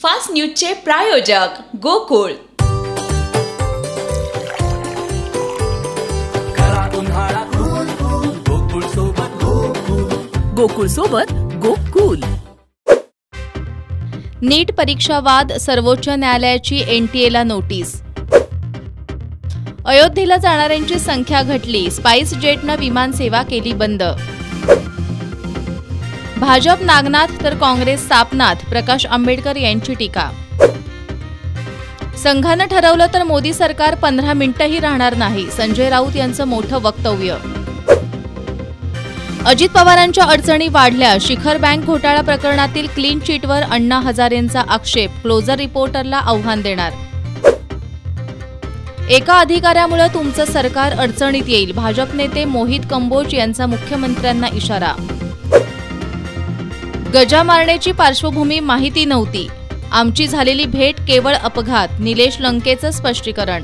Fast न्यूजचे प्रायोजक गोकुळ। गोकुळ सोबत गोकुळ। नीट परीक्षा वाद, सर्वोच्च न्यायालयाची एनटीएला नोटीस। अयोध्येला जाणाऱ्यांची संख्या घटली, स्पाइस जेटनं विमान सेवा केली बंद। भाजप नागनाथ तर काँग्रेस सापनाथ, प्रकाश आंबेडकर यांची टीका। संघानं ठरवलं तर मोदी सरकार 15 मिनिटंही राहणार नाही, संजय राऊत यांचं मोठं वक्तव्य। अजित पवारांच्या अडचणी वाढल्या, शिखर बँक घोटाळा प्रकरणातील क्लीन चिटवर अण्णा हजारेंचा आक्षेप, क्लोजर रिपोर्टरला आव्हान देणार। एका अधिकाऱ्यामुळे तुमचं सरकार अडचणीत येईल, भाजप नेते मोहित कंबोज यांचा मुख्यमंत्र्यांना इशारा। गजा मारण्याची पार्श्वभूमी माहिती नव्हती, आमची झालेली भेट केवळ अपघात, निलेश लंकेचं स्पष्टीकरण।